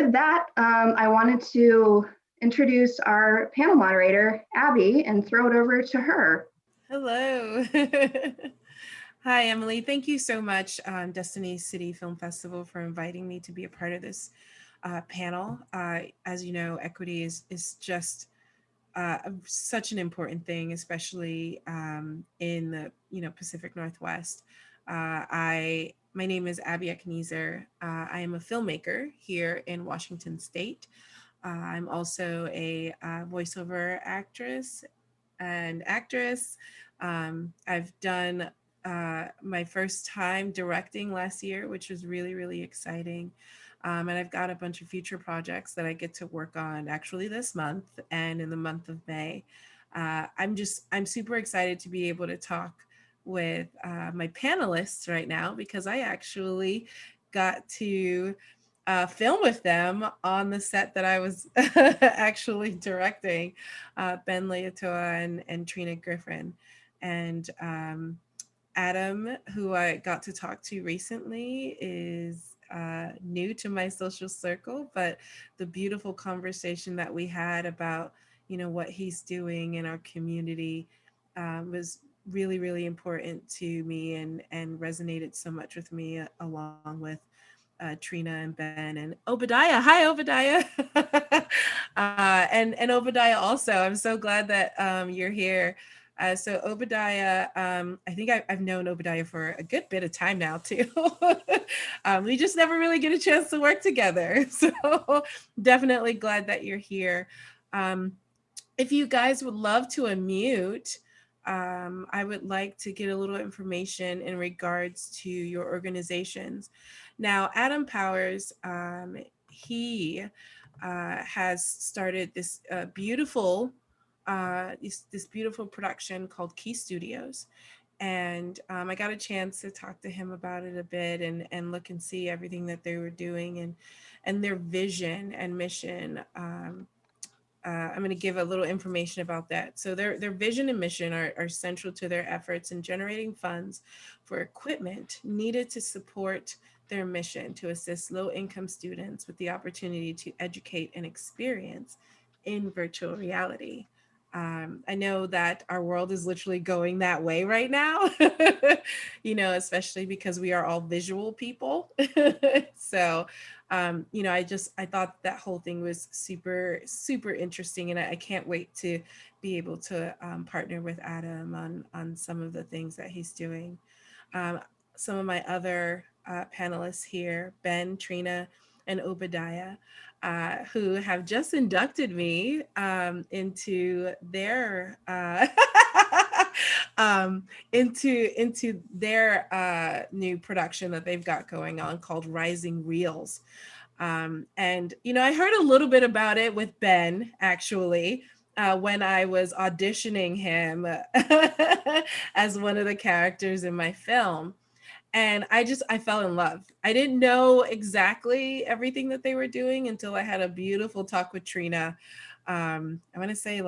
with that, I wanted to introduce our panel moderator, Abie, and throw it over to her. Hello. Hi, Emily. Thank you so much, Destiny City Film Festival, for inviting me to be a part of this panel. As you know, equity is just such an important thing, especially in the Pacific Northwest. My name is Abie Ekenezar. I am a filmmaker here in Washington State. I'm also a voiceover actress and actress. I've done my first time directing last year, which was really, really exciting. And I've got a bunch of future projects that I get to work on actually this month and in the month of May. I'm super excited to be able to talk with my panelists right now because I actually got to film with them on the set that I was actually directing, Ben Leiataua and Trina Griffin. And Adam, who I got to talk to recently, is new to my social circle, but the beautiful conversation that we had about, what he's doing in our community was really, really important to me and resonated so much with me along with Trina and Ben and Obadiah. Hi, Obadiah. And Obadiah also. I'm so glad that you're here. So Obadiah, I think I've known Obadiah for a good bit of time now too. We just never really get a chance to work together. So definitely glad that you're here. Um, if you guys would love to unmute, I would like to get a little information in regards to your organizations. Now, Adam Powers, he has started this this beautiful production called Key Studios. And I got a chance to talk to him about it a bit and look and see everything that they were doing and their vision and mission. I'm going to give a little information about that. So their vision and mission are central to their efforts in generating funds for equipment needed to support their mission to assist low-income students with the opportunity to educate and experience in virtual reality. I know that our world is literally going that way right now, especially because we are all visual people. So I thought that whole thing was super, super interesting. And I can't wait to be able to partner with Adam on some of the things that he's doing. Um, some of my other panelists here, Ben, Trina, and Obadiah, who have just inducted me into their their new production that they've got going on called Rising Reels. And I heard a little bit about it with Ben actually. When I was auditioning him as one of the characters in my film. And I fell in love. I didn't know exactly everything that they were doing until I had a beautiful talk with Trina. I want to say it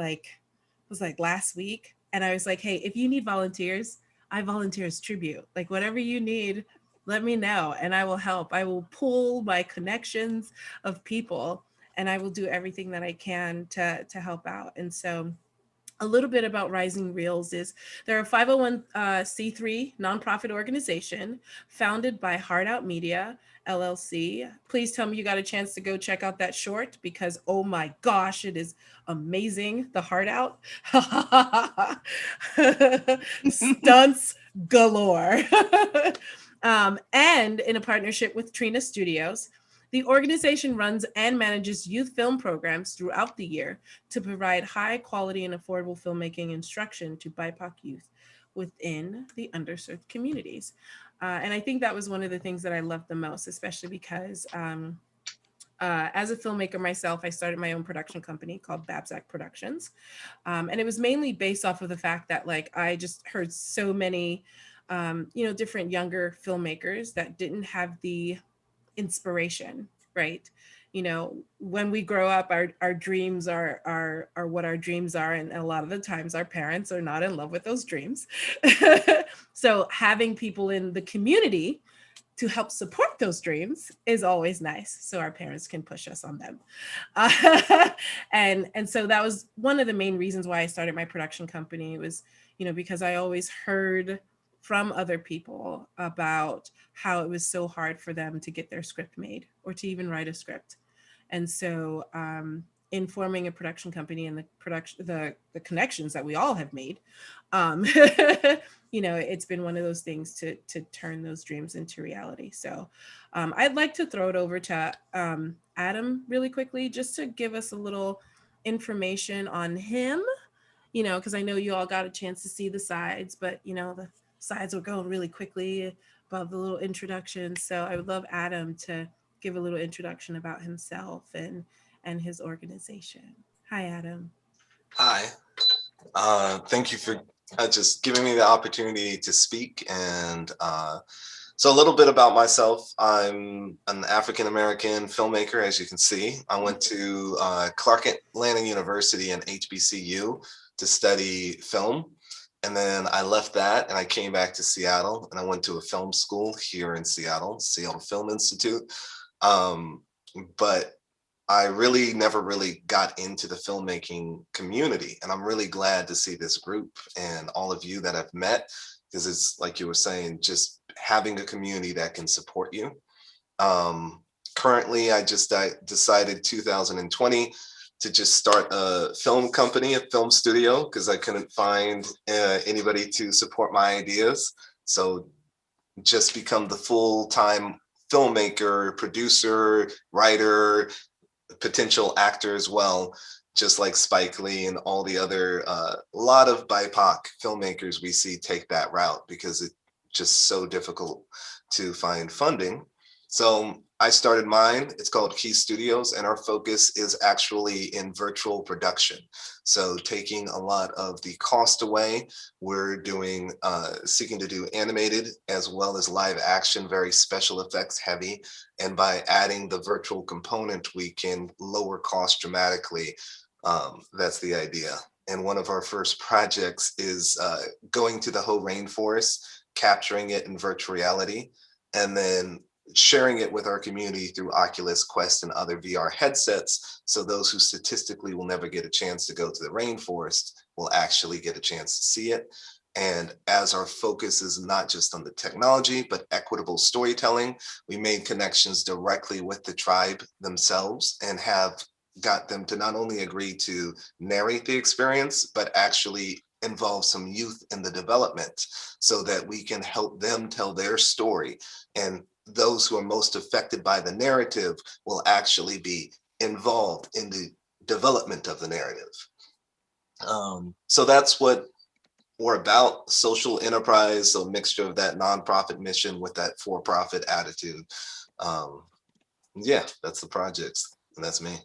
was like last week. And I was like, hey, if you need volunteers, I volunteer as tribute. Like whatever you need, let me know and I will help. I will pull my connections of people and I will do everything that I can to help out. And so a little bit about Rising Reels is they're a 501c3 nonprofit organization founded by Hard Out Media LLC. Please tell me you got a chance to go check out that short because oh my gosh, it is amazing. The Hard Out stunts galore. And in a partnership with Trina Studios, the organization runs and manages youth film programs throughout the year to provide high quality and affordable filmmaking instruction to BIPOC youth within the underserved communities. And I think that was one of the things that I loved the most, especially because as a filmmaker myself, I started my own production company called Babsack Productions. And it was mainly based off of the fact that I just heard so many, different younger filmmakers that didn't have the inspiration, right? When we grow up, our dreams are what our dreams are, and a lot of the times our parents are not in love with those dreams. So having people in the community to help support those dreams is always nice, so our parents can push us on them. And so that was one of the main reasons why I started my production company, was, because I always heard from other people about how it was so hard for them to get their script made or to even write a script. And so in forming a production company and the connections that we all have made, um, it's been one of those things to turn those dreams into reality. So I'd like to throw it over to Adam really quickly, just to give us a little information on him, because I know you all got a chance to see the sides, but the sides were going really quickly above the little introduction. So I would love Adam to give a little introduction about himself and his organization. Hi, Adam. Hi. Thank you for just giving me the opportunity to speak. And so a little bit about myself. I'm an African-American filmmaker, as you can see. I went to Clark Atlanta University and HBCU to study film. And then I left that and I came back to Seattle, and I went to a film school here in Seattle, Seattle Film Institute. But I really never really got into the filmmaking community. And I'm really glad to see this group and all of you that I've met, because it's like you were saying, just having a community that can support you. Currently, I decided 2020 to just start a film company, a film studio, because I couldn't find anybody to support my ideas. So just become the full-time filmmaker, producer, writer, potential actor as well, just like Spike Lee and all the other, a lot of BIPOC filmmakers we see take that route because it's just so difficult to find funding. So I started mine. It's called Key Studios, and our focus is actually in virtual production. So taking a lot of the cost away, we're doing, seeking to do animated as well as live action, very special effects heavy. And by adding the virtual component, we can lower cost dramatically. That's the idea. And one of our first projects is going to the whole rainforest, capturing it in virtual reality, and then sharing it with our community through Oculus Quest and other VR headsets. So those who statistically will never get a chance to go to the rainforest will actually get a chance to see it. And as our focus is not just on the technology, but equitable storytelling, we made connections directly with the tribe themselves and have got them to not only agree to narrate the experience, but actually involve some youth in the development so that we can help them tell their story. And those who are most affected by the narrative will actually be involved in the development of the narrative. So that's what we're about, social enterprise, so mixture of that nonprofit mission with that for-profit attitude. Yeah, that's the projects, and that's me.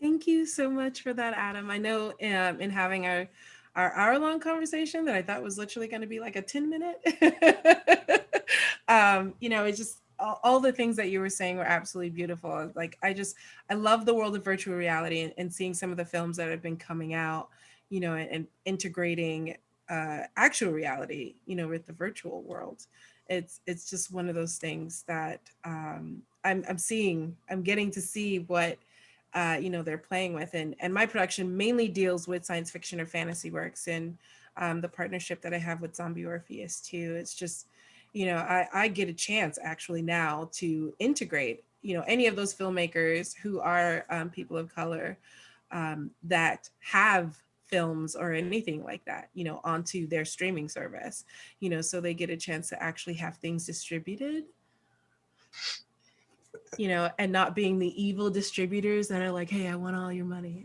Thank you so much for that, Adam. I know in having our hour-long conversation that I thought was literally going to be like a 10-minute. It's just all the things that you were saying were absolutely beautiful. Like I love the world of virtual reality and seeing some of the films that have been coming out, and integrating actual reality, with the virtual world. It's just one of those things that I'm getting to see what they're playing with, and my production mainly deals with science fiction or fantasy works, and the partnership that I have with Zombie Orpheus too. It's just, I get a chance actually now to integrate, any of those filmmakers who are people of color that have films or anything like that, onto their streaming service, so they get a chance to actually have things distributed, and not being the evil distributors that are like, hey, I want all your money.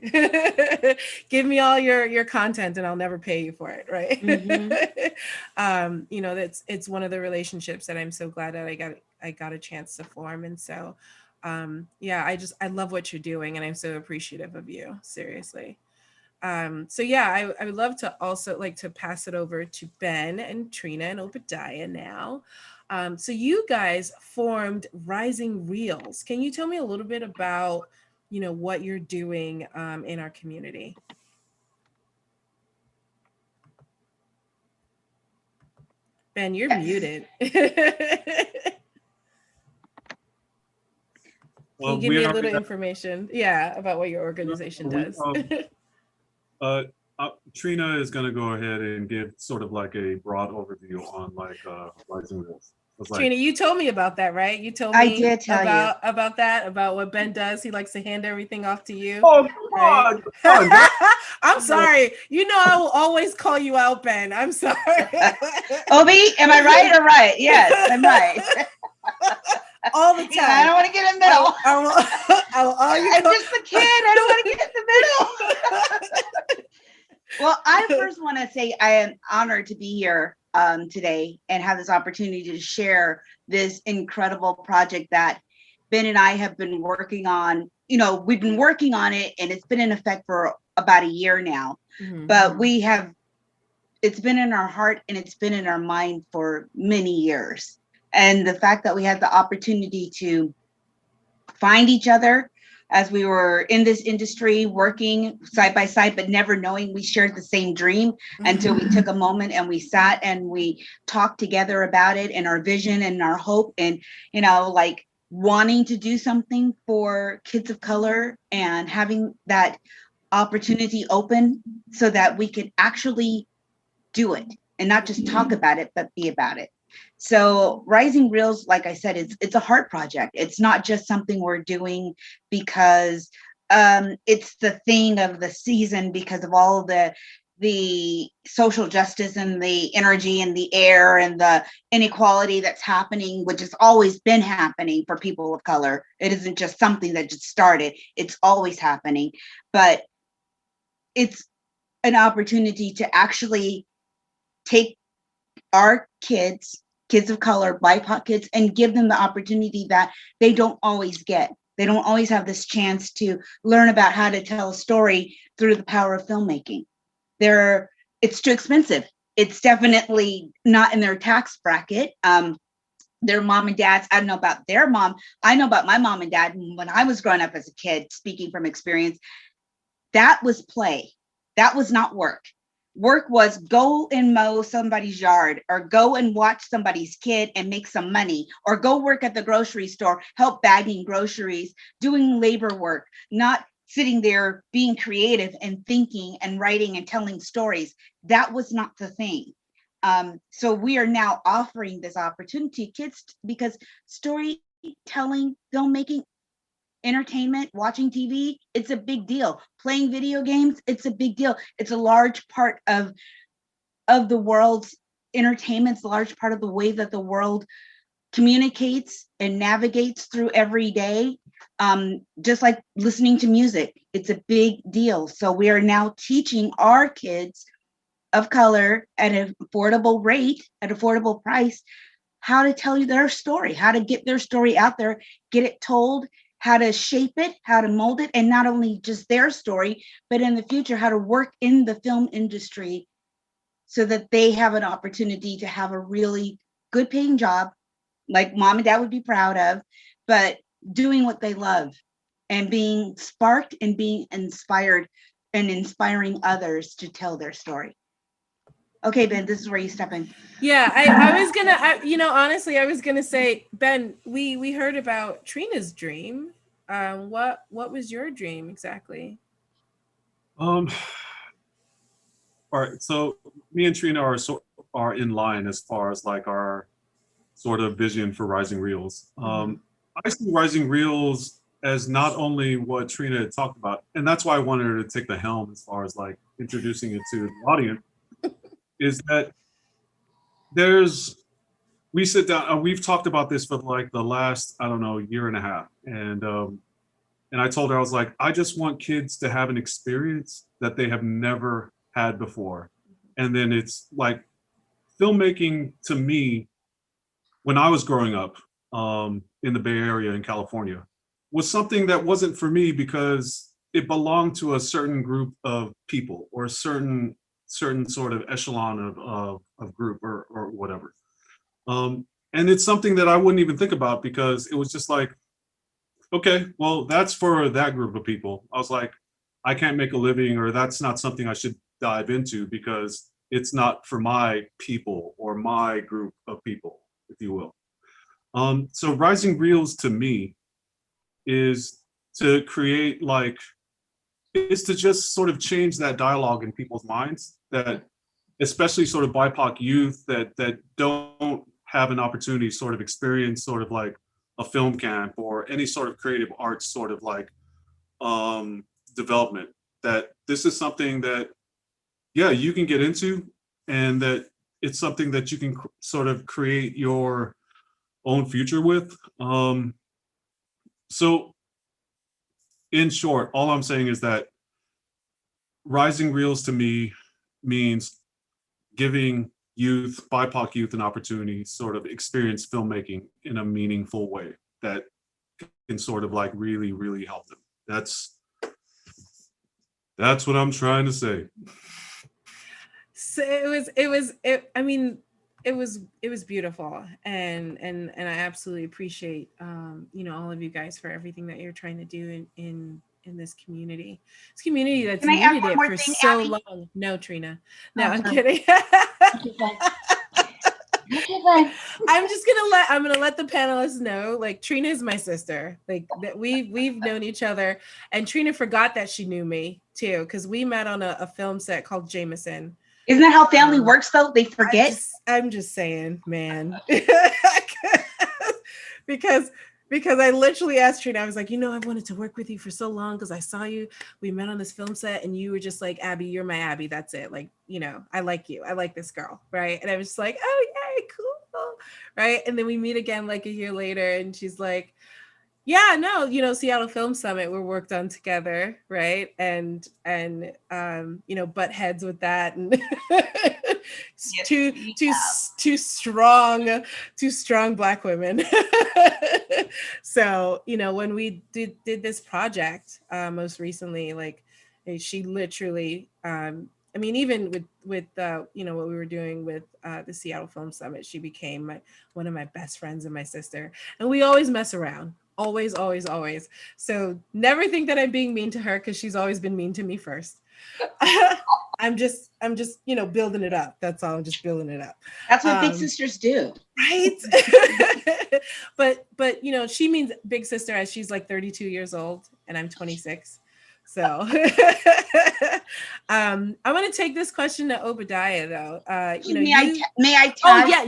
Give me all your content and I'll never pay you for it. Right. Mm-hmm. It's one of the relationships that I'm so glad that I got a chance to form. And so, I love what you're doing, and I'm so appreciative of you. Seriously. I would love to also like to pass it over to Ben and Trina and Obadiah now. So you guys formed Rising Reels. Can you tell me a little bit about, what you're doing in our community? Ben, you're muted. Can you give me a little information? Yeah, about what your organization does. Trina is going to go ahead and give sort of like a broad overview on like Rising Reels. Trina, you told me about that, right? You told I me did tell about that, about what Ben does. He likes to hand everything off to you. Oh, come on. Come on. I'm sorry. You know I will always call you out, Ben. I'm sorry. Obi, am I right or right? Yes, I'm right. All the time. Yeah, I don't want to get in the middle. I'm just a kid. I don't want to get in the middle. Well, I first want to say I am honored to be here today and have this opportunity to share this incredible project that Ben and I have been working on. You know, we've been working on it and it's been in effect for about a year now, but it's been in our heart and it's been in our mind for many years. And the fact that we had the opportunity to find each other as we were in this industry, working side by side, but never knowing we shared the same dream until we took a moment and we sat and we talked together about it and our vision and our hope and, you know, like wanting to do something for kids of color and having that opportunity open so that we could actually do it and not just talk about it, but be about it. So Rising Reels, like I said, it's a heart project. It's not just something we're doing because it's the thing of the season because of all the social justice and the energy and the air and the inequality that's happening, which has always been happening for people of color. It isn't just something that just started. It's always happening. But it's an opportunity to actually take our kids of color, BIPOC kids, and give them the opportunity that they don't always get. They don't always have this chance to learn about how to tell a story through the power of filmmaking. It's too expensive. It's definitely not in their tax bracket. Their mom and dads, I don't know about their mom. I know about my mom and dad. When I was growing up as a kid, speaking from experience, that was play. That was not work. Work was go and mow somebody's yard or go and watch somebody's kid and make some money or go work at the grocery store, help bagging groceries, doing labor work, not sitting there being creative and thinking and writing and telling stories. That was not the thing. So we are now offering this opportunity to kids because storytelling, filmmaking, entertainment, watching TV, it's a big deal. Playing video games, it's a big deal. It's a large part of the world's entertainment. It's a large part of the way that the world communicates and navigates through every day. Just like listening to music, it's a big deal. So we are now teaching our kids of color at an affordable rate, at affordable price, how to tell you their story, how to get their story out there, get it told, how to shape it, how to mold it, and not only just their story, but in the future, how to work in the film industry so that they have an opportunity to have a really good paying job, like mom and dad would be proud of, but doing what they love and being sparked and being inspired and inspiring others to tell their story. Okay, Ben, this is where you step in. Yeah, I was gonna, honestly, I was gonna say, Ben, we heard about Trina's dream. What was your dream exactly? All right, so me and Trina are in line as far as like our sort of vision for Rising Reels. I see Rising Reels as not only what Trina had talked about, and that's why I wanted her to take the helm as far as like introducing it to the audience, is that we sit down and we've talked about this for like the last, I don't know, year and a half. And I told her, I was like, I just want kids to have an experience that they have never had before. And then it's like filmmaking to me, when I was growing up in the Bay Area in California, was something that wasn't for me because it belonged to a certain group of people or a certain sort of echelon of group or whatever. And it's something that I wouldn't even think about because it was just like, okay, well, that's for that group of people. I was like, I can't make a living, or that's not something I should dive into because it's not for my people or my group of people, if you will. So Rising Reels to me is to create like, is to just sort of change that dialogue in people's minds, that especially sort of BIPOC youth that don't have an opportunity to sort of experience sort of like a film camp or any sort of creative arts sort of like development, that this is something that, yeah, you can get into, and that it's something that you can sort of create your own future with. So in short, all I'm saying is that Rising Reels to me means giving youth, BIPOC youth, an opportunity to sort of experience filmmaking in a meaningful way that can sort of like really, really help them. That's what I'm trying to say. So I mean, it was beautiful, and I absolutely appreciate all of you guys for everything that you're trying to do in this community that's Can I add needed one it more for thing, so Abby? long. No, Trina, no, Oh, I'm sorry. kidding. I'm gonna let the panelists know, like, Trina is my sister, like that we've known each other, and Trina forgot that she knew me too, because we met on a film set called Jameson. Isn't that how family works though? They forget. I'm just saying, man. because I literally asked Trina, I was like, I've wanted to work with you for so long because I saw you. We met on this film set and you were just like, Abie, you're my Abie. That's it. Like, I like you. I like this girl. Right. And I was just like, oh, yay, cool. Right. And then we meet again like a year later and she's like, yeah, no, Seattle Film Summit we worked on together, right? And butt heads with that, and two strong Black women. So when we did this project most recently, like she literally, even with what we were doing with the Seattle Film Summit, she became one of my best friends and my sister, and we always mess around. Always. So never think that I'm being mean to her, because she's always been mean to me first. I'm just building it up. That's all. I'm just building it up. That's what big sisters do. Right. but she means big sister as she's like 32 years old and I'm 26. So I want to take this question to Obadiah though. May I tag? Oh yeah,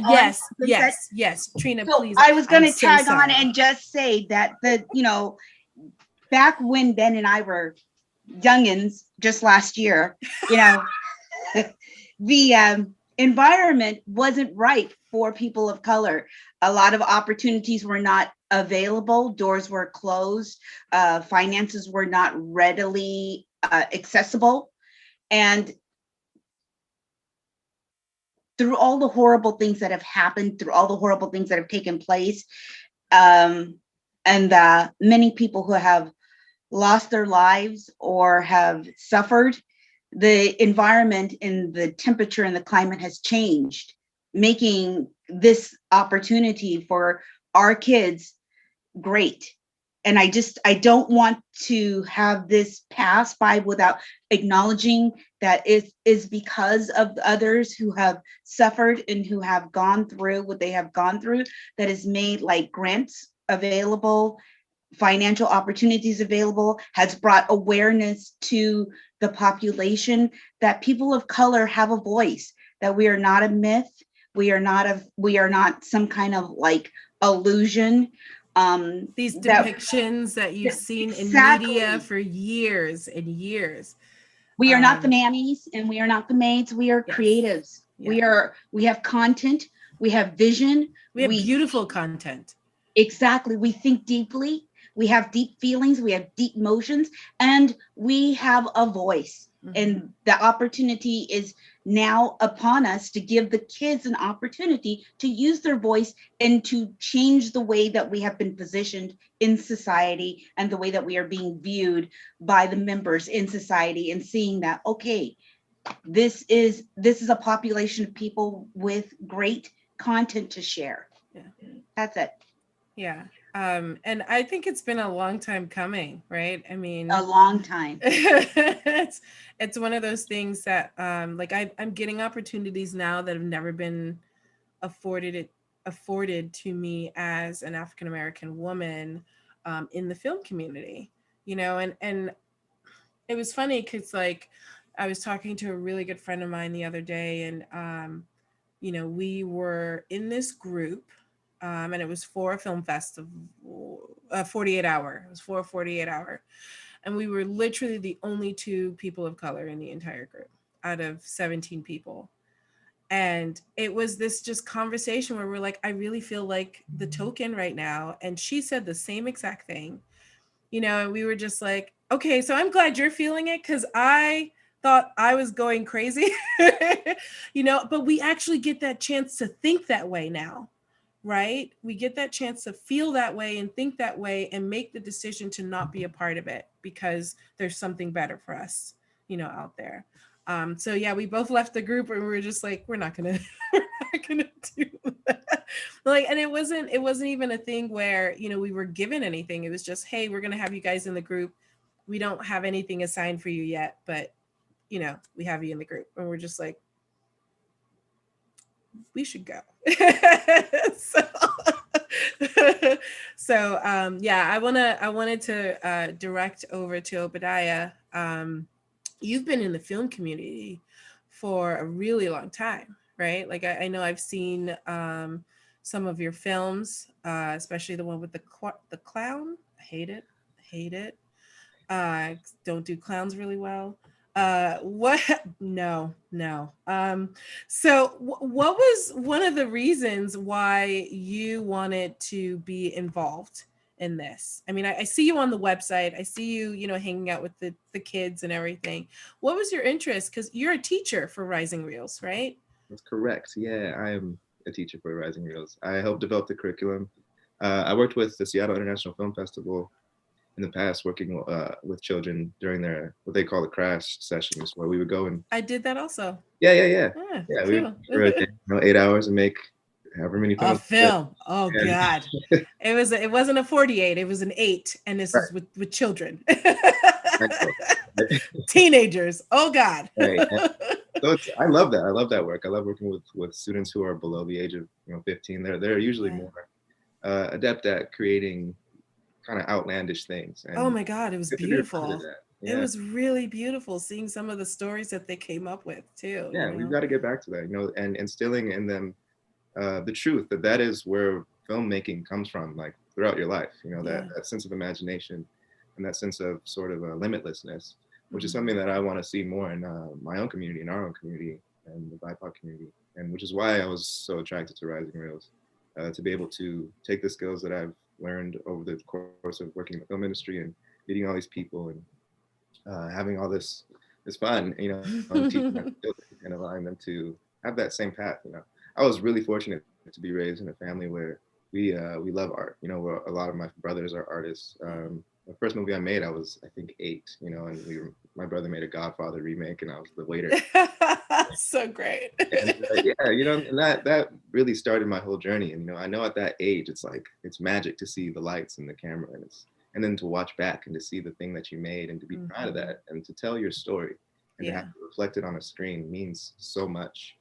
yes. Trina, so please. I was going to tag on and just say that back when Ben and I were youngins just last year, the environment wasn't right for people of color. A lot of opportunities were not available. Doors were closed. Finances were not readily accessible. And through all the horrible things that have happened, through all the horrible things that have taken place, and many people who have lost their lives or have suffered, the environment and the temperature and the climate has changed, making this opportunity for our kids great. And I don't want to have this pass by without acknowledging that it is because of others who have suffered and who have gone through what they have gone through that has made like grants available, financial opportunities available, has brought awareness to the population that people of color have a voice, that we are not a myth, we are not some kind of like illusion. These depictions that you've seen exactly. in media for years and years. We are not the nannies and we are not the maids. We are yes. creatives. Yeah. We have content. We have vision. We have beautiful content. Exactly. We think deeply. We have deep feelings. We have deep emotions, and we have a voice. Mm-hmm. And the opportunity is now upon us to give the kids an opportunity to use their voice and to change the way that we have been positioned in society and the way that we are being viewed by the members in society, and seeing that, okay, this is a population of people with great content to share. Yeah. That's it. Yeah. And I think it's been a long time coming, right? I mean, a long time. it's one of those things that like I'm getting opportunities now that have never been afforded to me as an African-American woman, in the film community, and it was funny because like I was talking to a really good friend of mine the other day, and we were in this group, and it was for a film festival, 48 hour. It was for a 48 hour. And we were literally the only 2 people of color in the entire group out of 17 people. And it was this just conversation where we're like, I really feel like the token right now. And she said the same exact thing, and we were just like, okay, so I'm glad you're feeling it, because I thought I was going crazy, but we actually get that chance to think that way now, right? We get that chance to feel that way and think that way and make the decision to not be a part of it because there's something better for us, out there. So yeah, we both left the group and we were just like, we're not gonna do that. Like, and it wasn't even a thing where, we were given anything. It was just, hey, we're gonna have you guys in the group. We don't have anything assigned for you yet, but we have you in the group. And we're just like, we should go. So yeah, I wanted to direct over to Obadiah. You've been in the film community for a really long time, right? Like I know I've seen some of your films, especially the one with the clown. I hate it. Don't do clowns really well. What? No. So what was one of the reasons why you wanted to be involved in this? I mean, I see you on the website. I see you, hanging out with the kids and everything. What was your interest? Because you're a teacher for Rising Reels, right? That's correct. Yeah, I am a teacher for Rising Reels. I helped develop the curriculum. I worked with the Seattle International Film Festival in the past, working with children during their what they call the crash sessions, where we would go and I did that also. Yeah. Cool. We would for a day, 8 hours and make however many A films. film. Oh God. It wasn't a 48, it was an 8. And this is with children. Teenagers. Oh God. Right. So I love that. I love that work. I love working with students who are below the age of 15. They're usually more adept at creating kind of outlandish things. And oh my God, it was beautiful. Yeah. It was really beautiful seeing some of the stories that they came up with too. Yeah, we've got to get back to that, and instilling in them the truth that is where filmmaking comes from, like throughout your life, that sense of imagination and that sense of sort of limitlessness, which is something that I want to see more in my own community, in our own community, and the BIPOC community, and which is why I was so attracted to Rising Reels, to be able to take the skills that I've learned over the course of working in the film industry and meeting all these people and having all this fun, and teaching them and allowing them to have that same path. I was really fortunate to be raised in a family where we love art. Where a lot of my brothers are artists. The first movie I made, I was I think 8. And my brother made a Godfather remake, and I was the waiter. So great. And, and that really started my whole journey. And I know at that age, it's magic to see the lights and the camera, and then to watch back and to see the thing that you made and to be proud of that and to tell your story and to have it reflected on a screen means so much.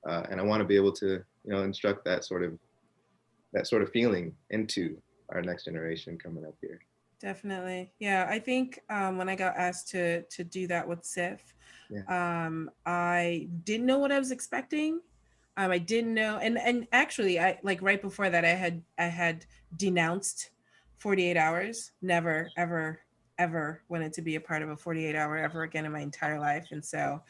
And I want to be able to instruct that sort of feeling into our next generation coming up here. Definitely. Yeah. I think when I got asked to do that with SIF, I didn't know what I was expecting. I didn't know. And actually I like right before that I had denounced 48 hours, never, ever wanted to be a part of a 48 hour ever again in my entire life. And so,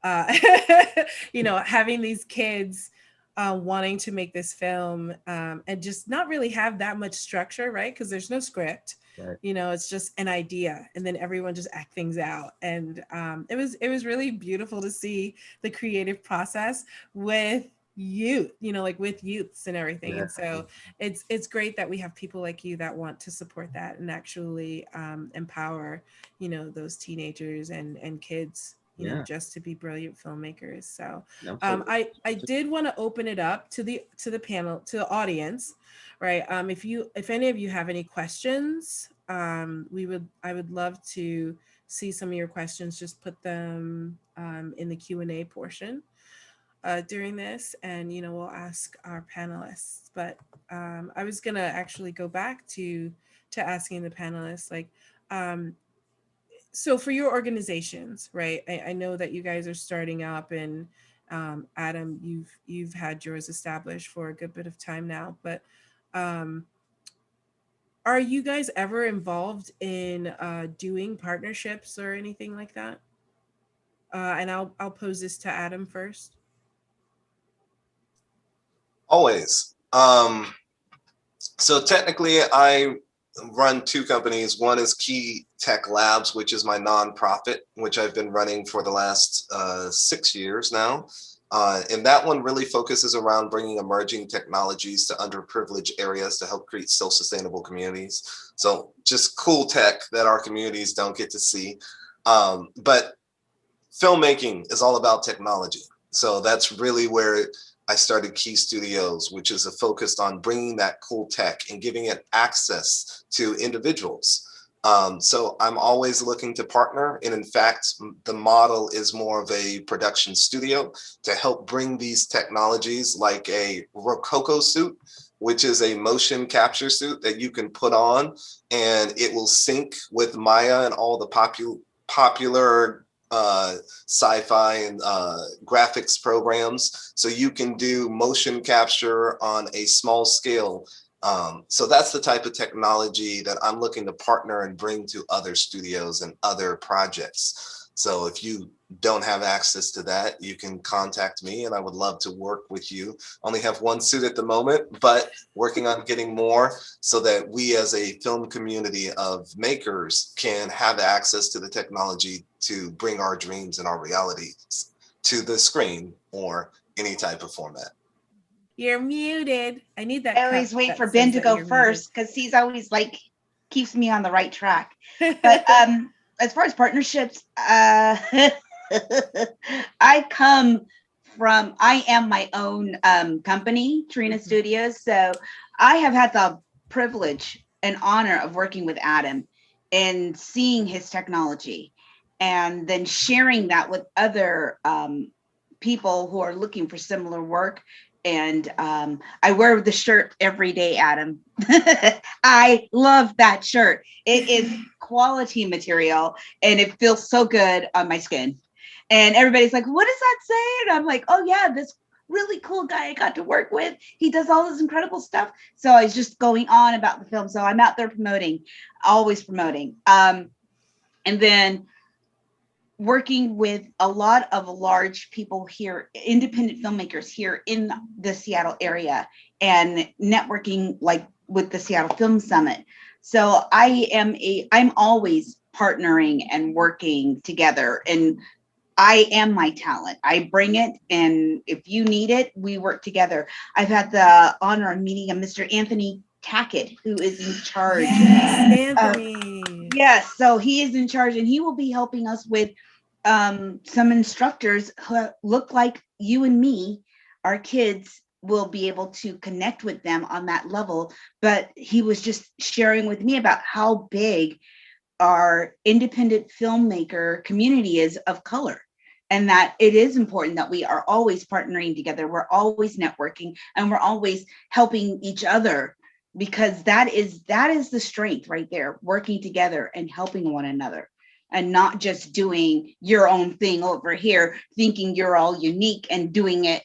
having these kids wanting to make this film and just not really have that much structure, right? Because there's no script. Right. It's just an idea, and then everyone just act things out. And it was really beautiful to see the creative process with youth, like with youths and everything. Yeah. And so it's great that we have people like you that want to support that and actually empower, those teenagers and kids, just to be brilliant filmmakers. So I did want to open it up to the panel, to the audience, right? If any of you have any questions, I would love to see some of your questions. Just put them in the Q&A portion during this, and we'll ask our panelists. But I was gonna actually go back to asking the panelists, like, so for your organizations, right? I know that you guys are starting up, and Adam, you've had yours established for a good bit of time now, but are you guys ever involved in doing partnerships or anything like that? And I'll pose this to Adam first. Always. So technically, I run two companies. One is Key Tech Labs, which is my nonprofit, which I've been running for the last 6 years now. And that one really focuses around bringing emerging technologies to underprivileged areas to help create self-sustainable communities. So just cool tech that our communities don't get to see. But filmmaking is all about technology. So that's really where I started Key Studios, which is focused on bringing that cool tech and giving it access to individuals. So I'm always looking to partner. And in fact, the model is more of a production studio to help bring these technologies like a Rococo suit, which is a motion capture suit that you can put on and it will sync with Maya and all the popular sci-fi and graphics programs, so you can do motion capture on a small scale. So that's the type of technology that I'm looking to partner and bring to other studios and other projects. So if you don't have access to that, you can contact me and I would love to work with you. Only have one suit at the moment, but working on getting more so that we as a film community of makers can have access to the technology to bring our dreams and our realities to the screen or any type of format. You're muted. I need that. I always wait for Ben to go first because he's always like keeps me on the right track. But as far as partnerships, I am my own company, Trina Studios. So I have had the privilege and honor of working with Adam and seeing his technology and then sharing that with other people who are looking for similar work. And I wear the shirt every day, Adam. I love that shirt. It is quality material and it feels so good on my skin. And everybody's like, what does that say? And I'm like, oh yeah, this really cool guy I got to work with. He does all this incredible stuff. So I was just going on about the film. So I'm out there promoting, always promoting. And then working with a lot of large people here, independent filmmakers here in the Seattle area, and networking like with the Seattle Film Summit. So I'm always partnering and working together, and I am my talent. I bring it, and if you need it, we work together. I've had the honor of meeting a Mr. Anthony Tackett, who is in charge. Yes, Anthony. Yes, so he is in charge, and he will be helping us with some instructors who look like you and me. Our kids will be able to connect with them on that level. But he was just sharing with me about how big our independent filmmaker community is of color, and that it is important that we are always partnering together. We're always networking and we're always helping each other, because that is the strength right there, working together and helping one another, and not just doing your own thing over here, thinking you're all unique and doing it,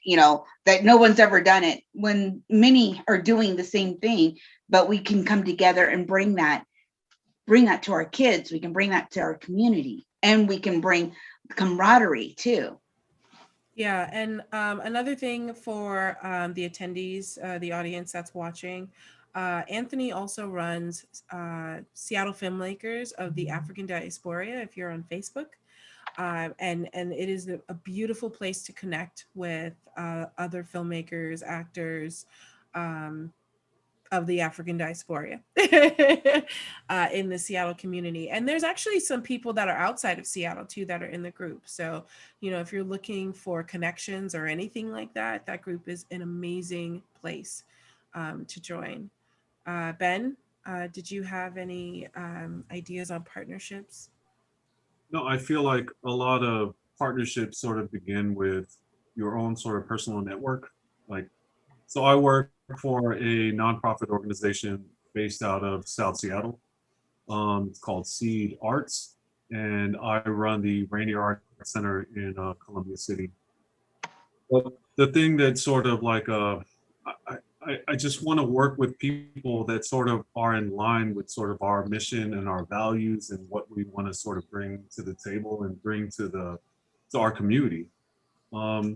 that no one's ever done it, when many are doing the same thing. But we can come together and bring that to our kids. We can bring that to our community, and we can bring camaraderie too. Yeah, and another thing for the attendees, the audience that's watching, Anthony also runs Seattle Filmmakers of the African Diaspora, if you're on Facebook. And it is a beautiful place to connect with other filmmakers, actors of the African diaspora in the Seattle community. And there's actually some people that are outside of Seattle too that are in the group. So, if you're looking for connections or anything like that, that group is an amazing place to join. Ben, did you have any ideas on partnerships? No, I feel like a lot of partnerships sort of begin with your own sort of personal network. So I work for a nonprofit organization based out of South Seattle. It's called Seed Arts, and I run the Rainier Art Center in Columbia City. But the thing that sort of like, I just want to work with people that sort of are in line with sort of our mission and our values and what we want to sort of bring to the table and bring to our community.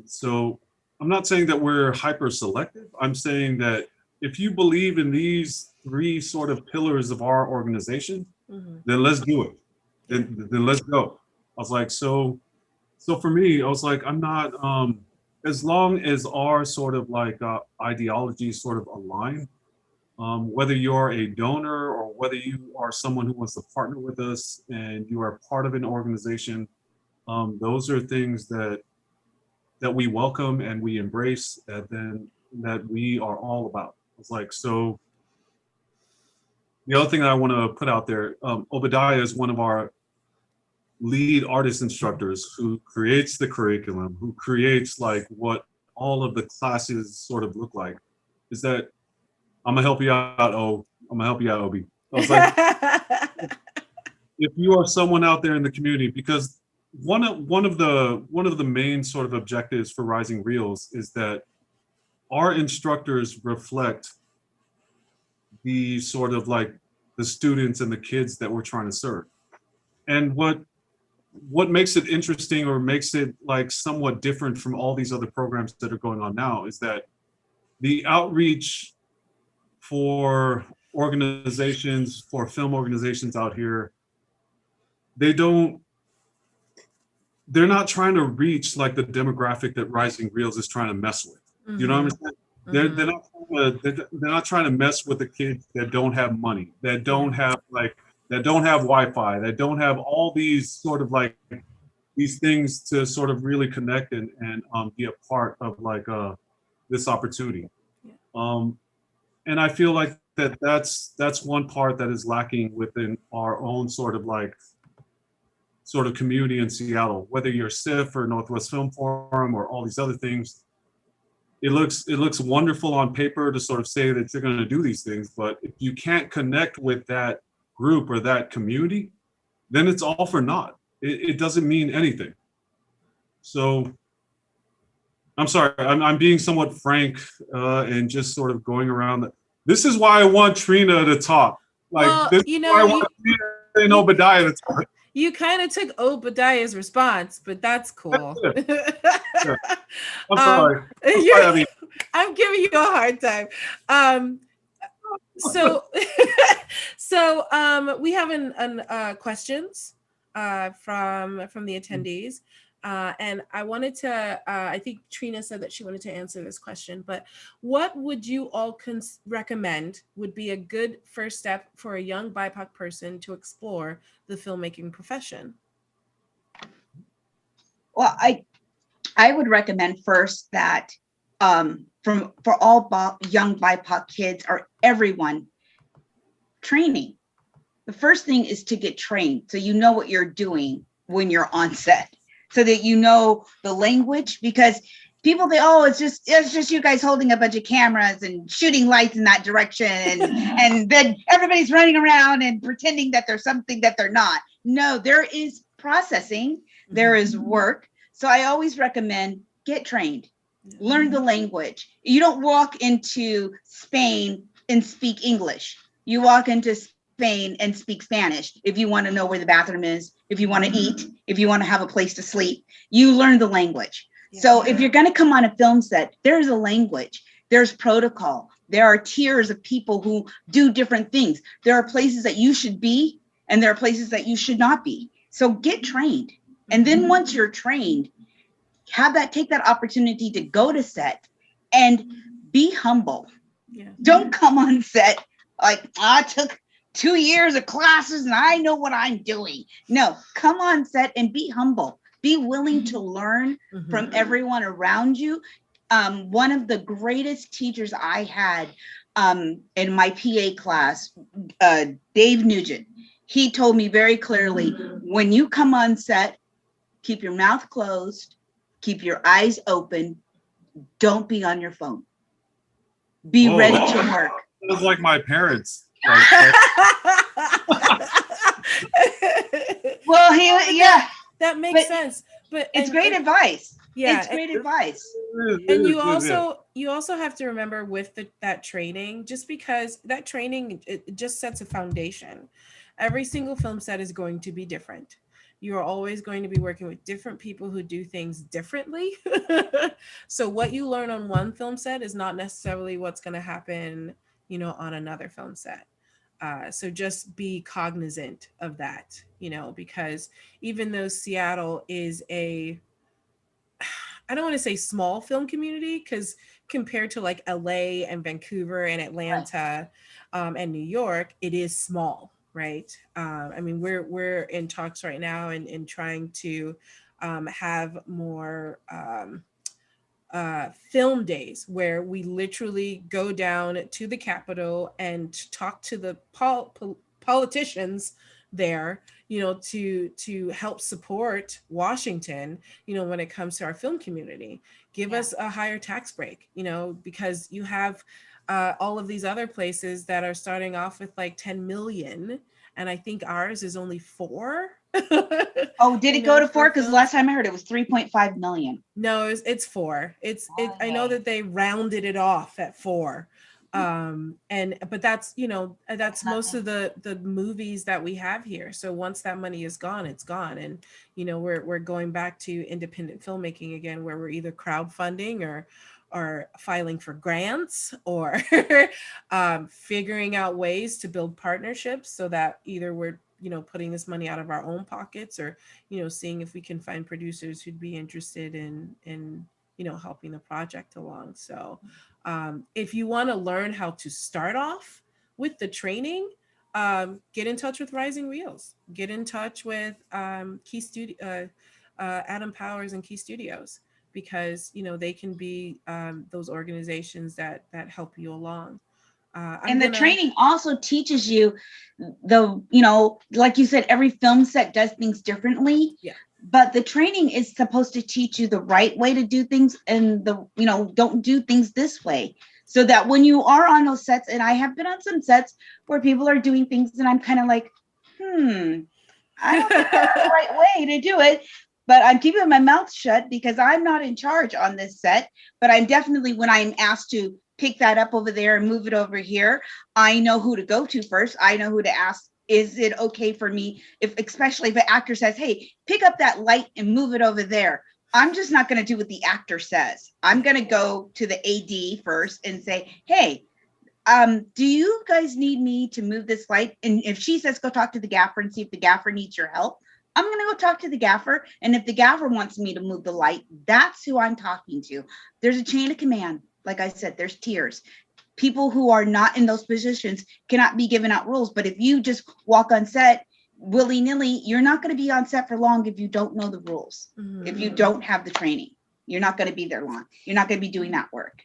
So I'm not saying that we're hyper selective. I'm saying that if you believe in these 3 sort of pillars of our organization, then let's do it. Then let's go. I was like, so for me, I was like, I'm not, as long as our sort of like ideologies sort of align, whether you're a donor or whether you are someone who wants to partner with us and you are part of an organization, those are things that we welcome and we embrace, and then that we are all about. It's like, so the other thing that I want to put out there, Obadiah is one of our lead artist instructors who creates the curriculum, who creates like what all of the classes sort of look like. Is that I'm gonna help you out, I'm gonna help you out, Obi. I was like, if you are someone out there in the community, because one of the main sort of objectives for Rising Reels is that our instructors reflect the sort of like the students and the kids that we're trying to serve. And what makes it interesting or makes it like somewhat different from all these other programs that are going on now is that the outreach for organizations, for film organizations out here, they're not trying to reach like the demographic that Rising Reels is trying to mess with. You know what I'm saying? They're not trying to mess with the kids that don't have money, that don't have Wi-Fi, that don't have all these sort of like these things to sort of really connect and be a part of like this opportunity. And I feel like that's one part that is lacking within our own sort of community in Seattle, whether you're SIF or Northwest Film Forum or all these other things. It looks wonderful on paper to sort of say that you're going to do these things, but if you can't connect with that group or that community, then it's all for naught. It doesn't mean anything. So I'm sorry, I'm being somewhat frank and just sort of going around. This is why I want Trina to talk. Like, well, this is why I want Trina and Obadiah to talk. You kind of took Obadiah's response, but that's cool. Yeah. I'm sorry. I'm giving you a hard time. So we have questions from the attendees. And I wanted to, I think Trina said that she wanted to answer this question, but what would you all recommend would be a good first step for a young BIPOC person to explore the filmmaking profession? Well, I would recommend first that for all young BIPOC kids or everyone, training. The first thing is to get trained so you know what you're doing when you're on set, so that you know the language, because people think, oh, it's just you guys holding a bunch of cameras and shooting lights in that direction and then everybody's running around and pretending that there's something that they're not. No, there is processing, there is work. So I always recommend get trained, learn the language. You don't walk into Spain and speak English. You walk into Spain and speak Spanish. If you want to know where the bathroom is, if you want to eat, if you want to have a place to sleep, you learn the language. Yeah. So if you're going to come on a film set, there's a language, there's protocol, there are tiers of people who do different things. There are places that you should be and there are places that you should not be. So get trained. And then once you're trained, take that opportunity to go to set and be humble. Yeah. Don't come on set like, I took 2 years of classes and I know what I'm doing. No, come on set and be humble. Be willing to learn from everyone around you. One of the greatest teachers I had in my PA class, Dave Nugent, he told me very clearly, when you come on set, keep your mouth closed, keep your eyes open, don't be on your phone. Be ready to work. It was like my parents. Well, yeah, that makes but sense. But it's great advice. Yeah, It's great advice. and you also have to remember with that training, just because that training, it just sets a foundation. Every single film set is going to be different. You are always going to be working with different people who do things differently. So what you learn on one film set is not necessarily what's going to happen, on another film set. So just be cognizant of that, because even though Seattle is I don't want to say small film community, because compared to like LA and Vancouver and Atlanta, and New York, it is small, right? I mean, we're in talks right now and trying to have more film days where we literally go down to the Capitol and talk to the politicians there, to help support Washington, when it comes to our film community. Give us a higher tax break, because you have all of these other places that are starting off with like 10 million, and I think ours is only 4. Oh, did it go to 4? Because last time I heard it was 3.5 million. No, it's 4. I know that they rounded it off at 4. But that's most of the movies that we have here. So once that money is gone, it's gone. And we're going back to independent filmmaking again, where we're either crowdfunding or filing for grants, or figuring out ways to build partnerships, so that either we're putting this money out of our own pockets, or seeing if we can find producers who'd be interested in helping the project along. So if you want to learn how to start off with the training, get in touch with Rising Reels, get in touch with Key Studio, Adam Powers and Key Studios, because they can be those organizations that help you along. The training also teaches you like you said, every film set does things differently. Yeah. But the training is supposed to teach you the right way to do things, and don't do things this way. So that when you are on those sets, and I have been on some sets where people are doing things and I'm kind of like, I don't think that's the right way to do it. But I'm keeping my mouth shut because I'm not in charge on this set. But I'm definitely, when I'm asked to pick that up over there and move it over here, I know who to go to first. I know who to ask. Is it okay for me, especially if an actor says, hey, pick up that light and move it over there? I'm just not going to do what the actor says. I'm going to go to the AD first and say, hey, do you guys need me to move this light? And if she says, go talk to the gaffer and see if the gaffer needs your help, I'm going to go talk to the gaffer. And if the gaffer wants me to move the light, that's who I'm talking to. There's a chain of command. Like I said, there's tiers. People who are not in those positions cannot be given out rules. But if you just walk on set willy-nilly, you're not going to be on set for long if you don't know the rules. Mm-hmm. If you don't have the training, you're not going to be there long. You're not going to be doing that work.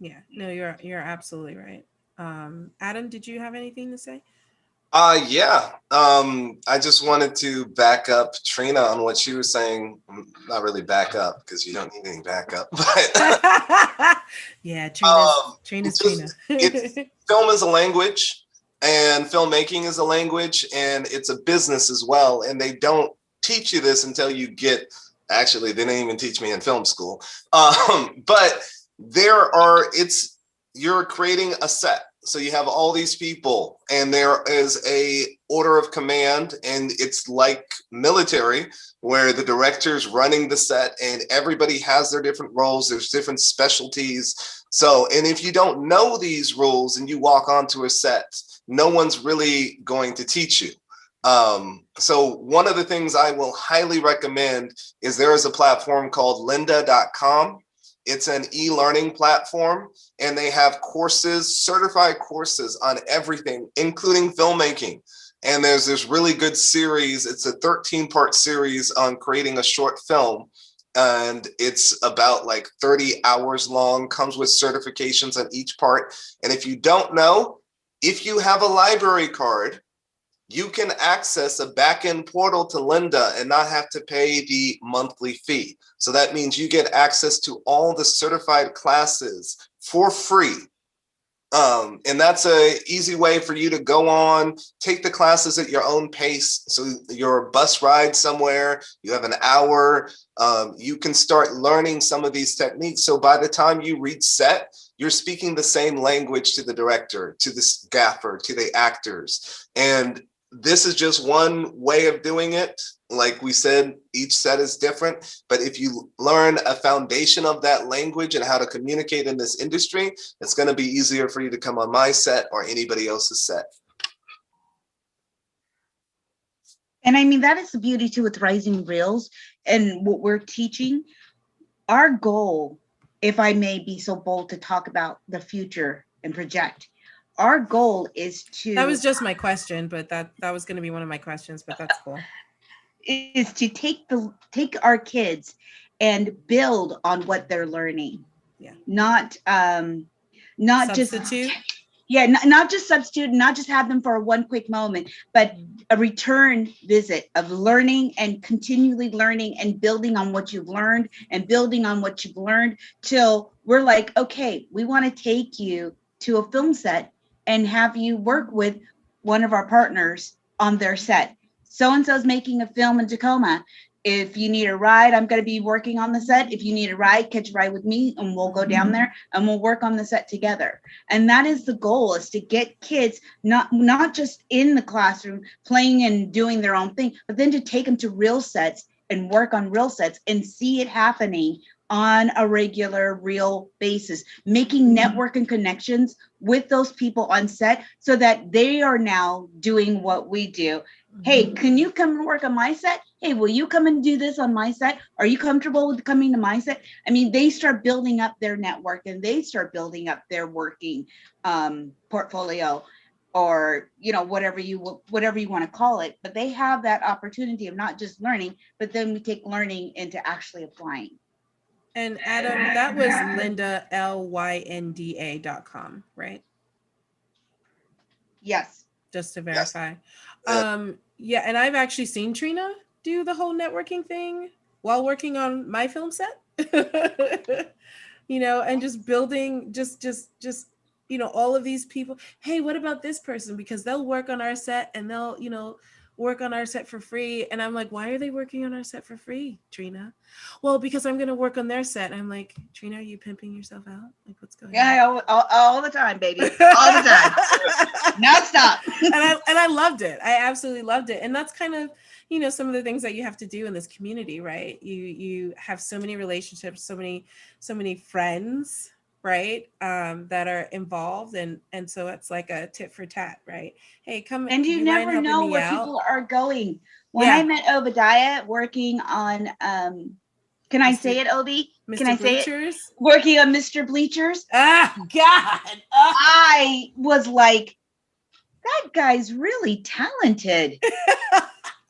Yeah, no, you're absolutely right. Adam, did you have anything to say? Yeah. I just wanted to back up Trina on what she was saying. Not really back up, because you don't need any backup. But yeah, Trina's Trina. Film is a language, and filmmaking is a language, and it's a business as well. And they don't teach you this until you get. Actually, they didn't even teach me in film school. But you're creating a set. So you have all these people, and there is a order of command, and it's like military, where the director's running the set and everybody has their different roles. There's different specialties. So, and if you don't know these rules and you walk onto a set, no one's really going to teach you. So one of the things I will highly recommend is there is a platform called lynda.com. It's an e-learning platform, and they have courses, certified courses on everything, including filmmaking. And there's this really good series. It's a 13-part series on creating a short film. And it's about like 30 hours long, comes with certifications on each part. And if you don't know, if you have a library card, you can access a back-end portal to Lynda and not have to pay the monthly fee. So that means you get access to all the certified classes for free And that's a easy way for you to go on, take the classes at your own pace. So your bus ride somewhere, you have an hour, you can start learning some of these techniques. So by the time you reach set, you're speaking the same language to the director, to the gaffer, to the actors. And this is just one way of doing it. Like we said, each set is different, but if you learn a foundation of that language and how to communicate in this industry, it's going to be easier for you to come on my set or anybody else's set. And I mean, that is the beauty too with Rising Reels and what we're teaching. Our goal, if I may be so bold to talk about the future and project, our goal is to— That was just my question, but that was going to be one of my questions, but that's cool. Is to take our kids and build on what they're learning. Yeah. Not Substitute. Not just substitute, not just have them for one quick moment, but a return visit of learning and continually learning and building on what you've learned and building on what you've learned till we're like, okay, we want to take you to a film set and have you work with one of our partners on their set. So-and-so's making a film in Tacoma. If you need a ride, I'm going to be working on the set. If you need a ride, catch a ride with me and we'll go down there and we'll work on the set together. And that is the goal, is to get kids not just in the classroom playing and doing their own thing, but then to take them to real sets and work on real sets and see it happening on a regular, real basis, making network and connections with those people on set so that they are now doing what we do. Hey, can you come and work on my set? Hey, will you come and do this on my set? Are you comfortable with coming to my set? I mean, they start building up their network and they start building up their working portfolio, or, you know, whatever you want to call it. But they have that opportunity of not just learning, but then we take learning into actually applying. And Adam, that was Lynda, LYNDA.com, right? Yes. Just to verify. Yes. Yeah, and I've actually seen Trina do the whole networking thing while working on my film set. You know, and just building just you know, all of these people. Hey, what about this person? Because they'll work on our set and they'll, you know, work on our set for free. And I'm like, why are they working on our set for free, Trina? Well, because I'm going to work on their set. And I'm like, Trina, are you pimping yourself out? Like, what's going on? Yeah, all the time, baby. All the time. Not stop. And I loved it. I absolutely loved it. And that's kind of, you know, some of the things that you have to do in this community, right? You have so many relationships, so many friends, right? That are involved. And so it's like a tit for tat, right? Hey, come. And you never know where people are going. When I met Obadiah working on, can I say it, Obi? Can I say it? Working on Mr. Bleachers. Ah, God. Oh. I was like, that guy's really talented.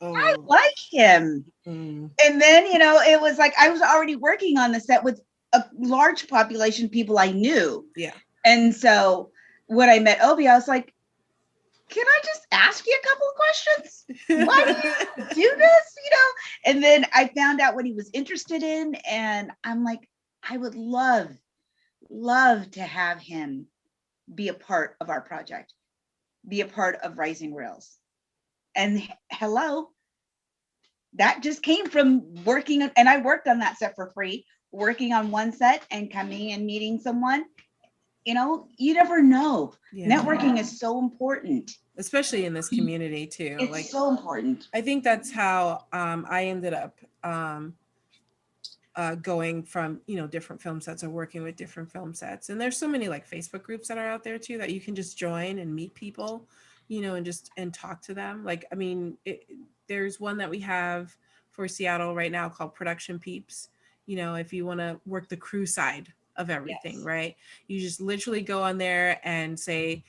I like him. And then, you know, it was like, I was already working on the set with a large population of people I knew. Yeah. And so when I met Obi, I was like, can I just ask you a couple of questions? Why do you do this? You know? And then I found out what he was interested in. And I'm like, I would love to have him be a part of our project, be a part of Rising Reels. And hello, that just came from working. And I worked on that set for free, working on one set and coming and meeting someone. You know, you never know. Yeah. Networking is so important, especially in this community too. It's like so important. I think that's how I ended up going from, you know, different film sets or working with different film sets. And there's so many like Facebook groups that are out there too that you can just join and meet people, you know, and talk to them. Like, I mean, there's one that we have for Seattle right now called Production Peeps. You know, if you want to work the crew side of everything, yes. Right? You just literally go on there and say,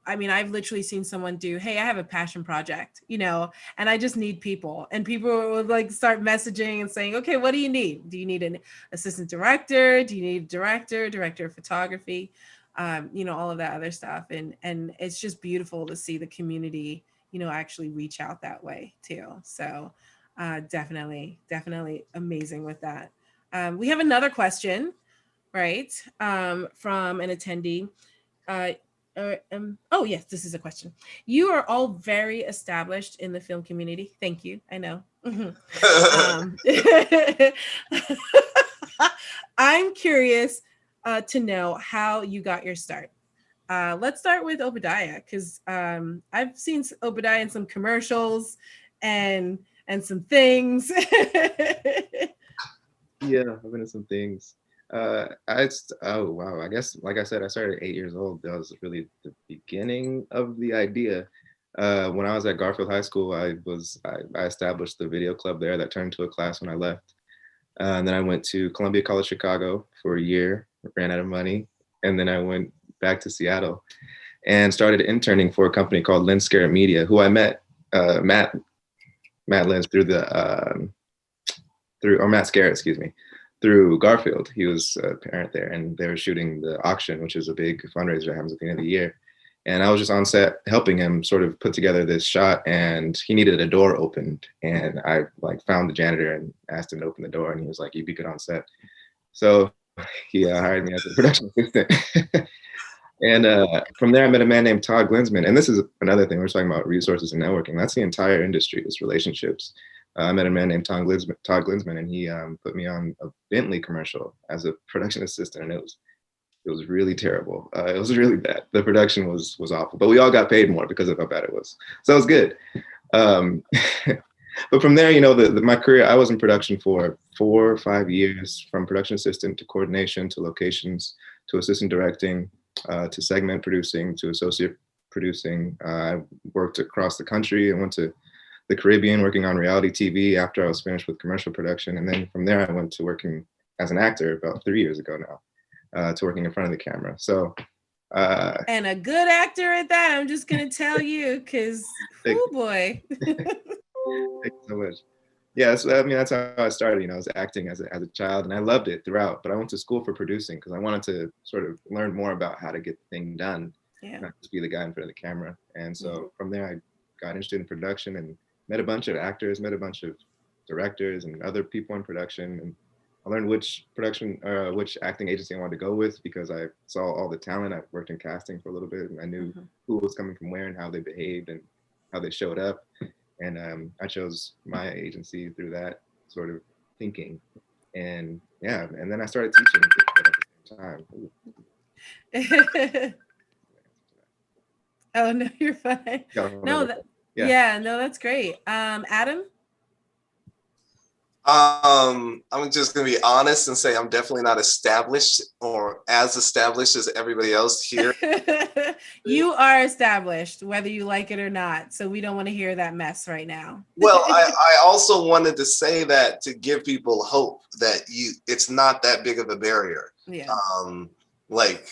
I mean, I've literally seen someone do, hey, I have a passion project, you know, and I just need people. And people will like start messaging and saying, okay, what do you need? Do you need an assistant director? Do you need a director of photography? You know, all of that other stuff. And it's just beautiful to see the community, you know, actually reach out that way too. So definitely amazing with that. We have another question, right, from an attendee. oh yes, this is a question. You are all very established in the film community. Thank you. I know. um, I'm curious to know how you got your start. Let's start with Obadiah, because I've seen Obadiah in some commercials and some things. Yeah, I've been in some things. Oh wow, I guess like I said, I started at 8 years old. That was really the beginning of the idea. When I was at Garfield High School, I established the video club there that turned into a class when I left. And then I went to Columbia College Chicago for a year, ran out of money, and then I went back to Seattle and started interning for a company called Lens Scarrett Media, who I met Matt Lens through Matt Scarrett, excuse me, through Garfield. He was a parent there, and they were shooting the auction, which is a big fundraiser that happens at the end of the year. And I was just on set helping him sort of put together this shot, and he needed a door opened. And I like found the janitor and asked him to open the door, and he was like, "You'd be good on set." So he hired me as a production assistant. And from there, I met a man named Todd Glinsman. And this is another thing, we're talking about resources and networking. That's the entire industry, is relationships. I met a man named Todd Glinsman, and he put me on a Bentley commercial as a production assistant, and it was really terrible. It was really bad. The production was awful, but we all got paid more because of how bad it was. So it was good. But from there, you know, my career, I was in production for 4 or 5 years, from production assistant to coordination to locations to assistant directing to segment producing to associate producing. I worked across the country and went to the Caribbean working on reality TV after I was finished with commercial production. And then from there, I went to working as an actor about 3 years ago now, to working in front of the camera. So, and a good actor at that, I'm just going to tell you, because, oh boy. Thank you so much. Yeah, so, I mean, that's how I started. You know, I was acting as a child, and I loved it throughout. But I went to school for producing because I wanted to sort of learn more about how to get the thing done, not just be the guy in front of the camera. And so from there, I got interested in production and met a bunch of actors, met a bunch of directors and other people in production. And I learned which acting agency I wanted to go with because I saw all the talent. I worked in casting for a little bit, and I knew who was coming from where and how they behaved and how they showed up. And I chose my agency through that sort of thinking. And yeah, and then I started teaching at the same time. Oh, no, you're fine. No, no, that's great. Adam? I'm just gonna be honest and say I'm definitely not established or as established as everybody else here. You are established, whether you like it or not. So we don't want to hear that mess right now. Well, I also wanted to say that to give people hope that it's not that big of a barrier. Yeah.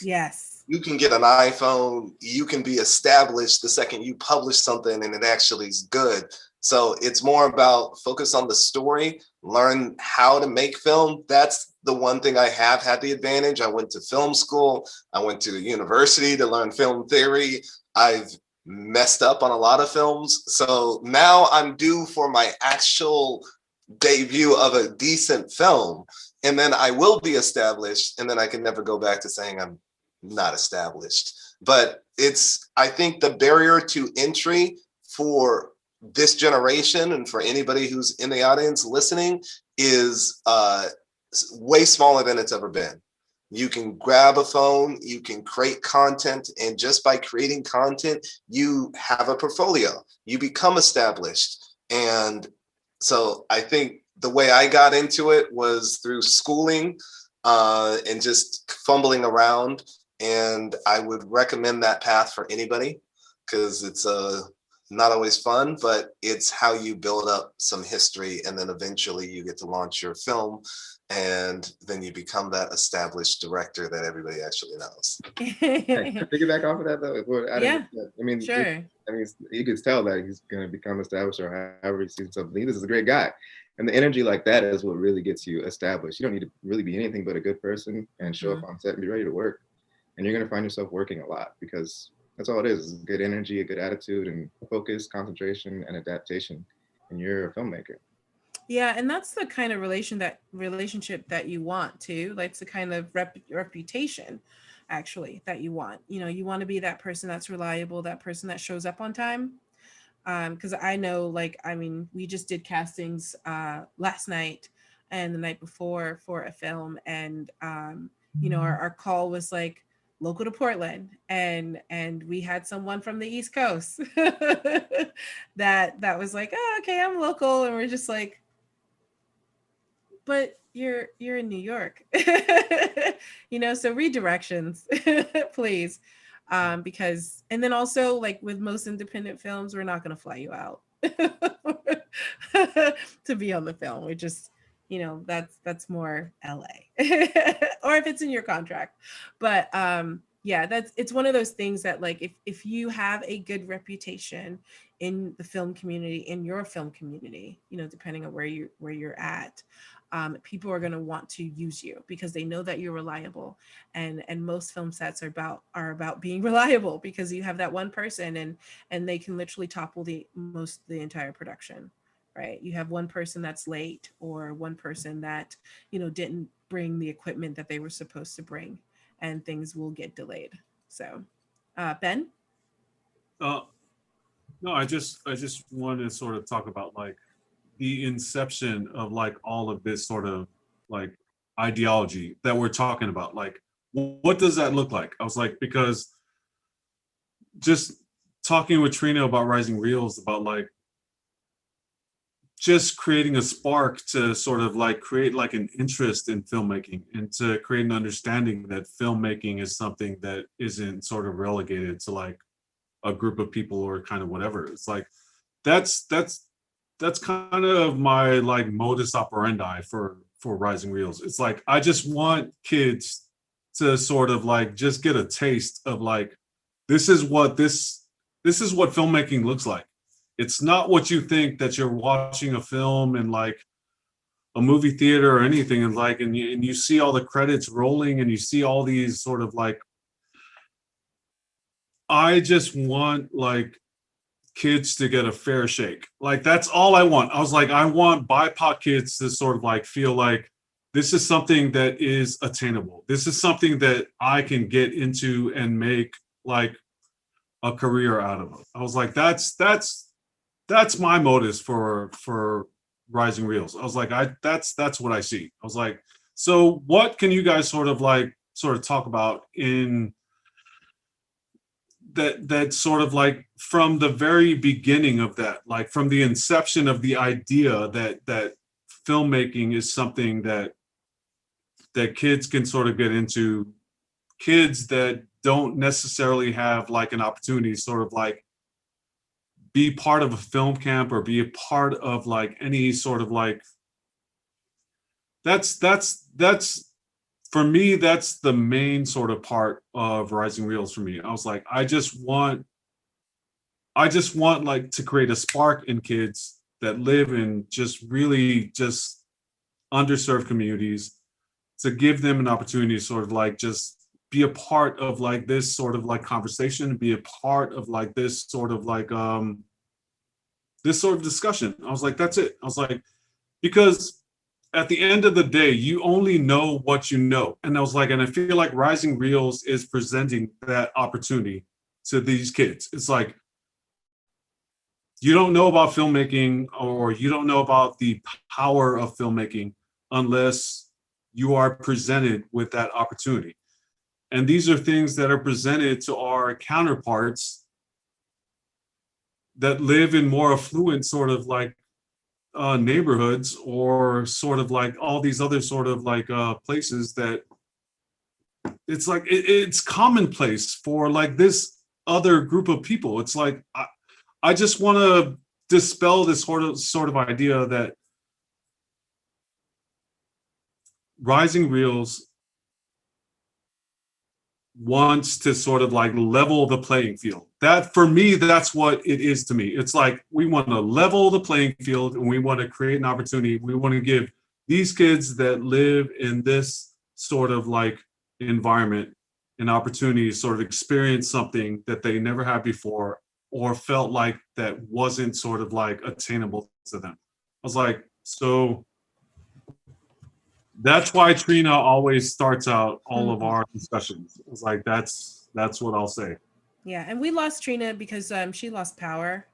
Yes. You can get an iPhone, you can be established the second you publish something and it actually is good. So it's more about focus on the story, learn how to make film. That's the one thing I have had the advantage. I went to film school. I went to university to learn film theory. I've messed up on a lot of films. So now I'm due for my actual debut of a decent film. And then I will be established. And then I can never go back to saying I'm not established. But I think the barrier to entry for this generation and for anybody who's in the audience listening is way smaller than it's ever been. You can grab a phone, you can create content, and just by creating content, you have a portfolio. You become established. And so I think the way I got into it was through schooling and just fumbling around. And I would recommend that path for anybody because it's not always fun, but it's how you build up some history, and then eventually you get to launch your film, and then you become that established director that everybody actually knows. Piggyback off of that though, I mean, sure. You could tell that he's going to become established, or however he sees himself. This is a great guy, and the energy like that is what really gets you established. You don't need to really be anything but a good person and show up on set and be ready to work, and you're going to find yourself working a lot because that's all it is good energy, a good attitude, and focus, concentration, and adaptation. And you're a filmmaker. Yeah, and that's the kind of relationship that you want too. Like it's the kind of reputation actually that you want. You know, you want to be that person that's reliable, that person that shows up on time. Because I know, like, I mean, we just did castings last night and the night before for a film, and you know, our call was like local to Portland, and we had someone from the East Coast that was like, oh, okay, I'm local, and we're just like, but you're in New York. You know, so redirections, please. Because, and then also, like with most independent films, we're not going to fly you out to be on the film. We just, you know, that's more LA or if it's in your contract. But yeah, it's one of those things that, like, if you have a good reputation in the film community, in your film community, you know, depending on where you're at, people are going to want to use you because they know that you're reliable, and most film sets are about being reliable, because you have that one person, and they can literally topple the entire production, right? You have one person that's late, or one person that, you know, didn't bring the equipment that they were supposed to bring, and things will get delayed. So Ben. Uh, no, I just wanted to sort of talk about like the inception of like all of this sort of like ideology that we're talking about. Like, what does that look like? I was like, because just talking with Trina about Rising Reels, about like just creating a spark to sort of like create like an interest in filmmaking, and to create an understanding that filmmaking is something that isn't sort of relegated to like a group of people or kind of whatever. It's like that's kind of my like modus operandi for Rising Reels. It's like I just want kids to sort of like just get a taste of like, this is what filmmaking looks like. It's not what you think that you're watching a film in like a movie theater or anything, and like, and you see all the credits rolling, and you see all these sort of like, I just want like kids to get a fair shake. Like that's all I want. I was like, I want BIPOC kids to sort of like feel like this is something that is attainable. This is something that I can get into and make like a career out of. I was like, that's my motives for Rising Reels. I was like, that's what I see. I was like, so what can you guys sort of talk about in that sort of like from the very beginning of that, like from the inception of the idea that filmmaking is something that kids can sort of get into, kids that don't necessarily have like an opportunity to sort of like be part of a film camp or be a part of like any sort of like, that's for me, that's the main sort of part of Rising Reels for me. I was like, I just want like to create a spark in kids that live in just really just underserved communities, to give them an opportunity to sort of like just be a part of like this sort of like conversation, be a part of like this sort of like this sort of discussion. I was like, that's it. I was like, because at the end of the day, you only know what you know. And I was like, and I feel like Rising Reels is presenting that opportunity to these kids. It's like, you don't know about filmmaking, or you don't know about the power of filmmaking unless you are presented with that opportunity. And these are things that are presented to our counterparts that live in more affluent sort of like neighborhoods, or sort of like all these other sort of like places that it's like it's commonplace for like this other group of people. It's like I just want to dispel this sort of idea that Rising Reels wants to sort of like level the playing field. That for me, that's what it is to me. It's like we want to level the playing field, and we want to create an opportunity. We want to give these kids that live in this sort of like environment an opportunity to sort of experience something that they never had before, or felt like that wasn't sort of like attainable to them. I was like, So that's why Trina always starts out all of our discussions. It's like, that's what I'll say. Yeah, and we lost Trina because she lost power.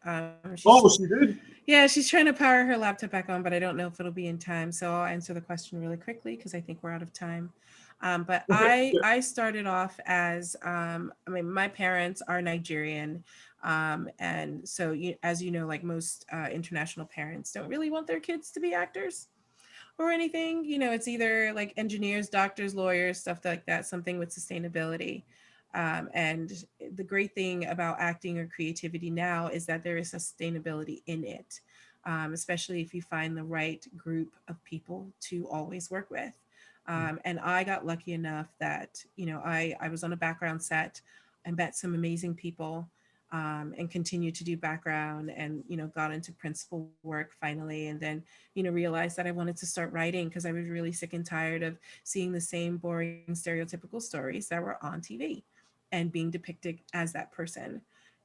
She did? Yeah, she's trying to power her laptop back on, but I don't know if it'll be in time. So I'll answer the question really quickly because I think we're out of time. But Okay. I started off as, I mean, my parents are Nigerian. And so, as you know, like most international parents don't really want their kids to be actors or anything. It's either like engineers, doctors, lawyers, stuff like that, something with sustainability. And the great thing about acting or creativity now is that there is sustainability in it, especially if you find the right group of people to always work with. And I got lucky enough that, I was on a background set and met some amazing people, and continued to do background and, got into principal work finally. And then, realized that I wanted to start writing because I was really sick and tired of seeing the same boring stereotypical stories that were on TV and being depicted as that person.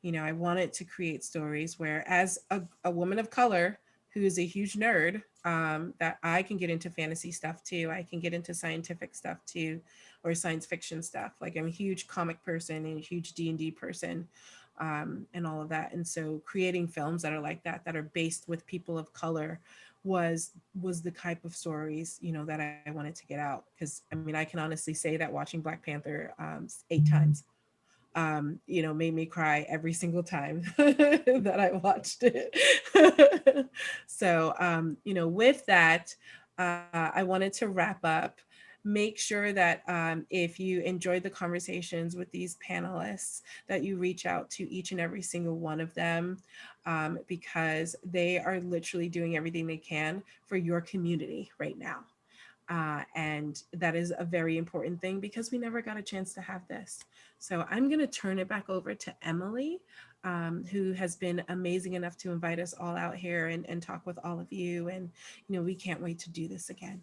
I wanted to create stories where, as a woman of color who is a huge nerd, that I can get into fantasy stuff too. I can get into scientific stuff too, or science fiction stuff. Like, I'm a huge comic person and a huge D&D person, and all of that. And so creating films that are like that are based with people of color was the type of stories, that I wanted to get out. Because I mean, I can honestly say that watching Black Panther 8 times, made me cry every single time that I watched it. So, with that, I wanted to wrap up. Make sure that if you enjoyed the conversations with these panelists, that you reach out to each and every single one of them, because they are literally doing everything they can for your community right now. And that is a very important thing because we never got a chance to have this. So I'm going to turn it back over to Emily, who has been amazing enough to invite us all out here and talk with all of you. And, we can't wait to do this again.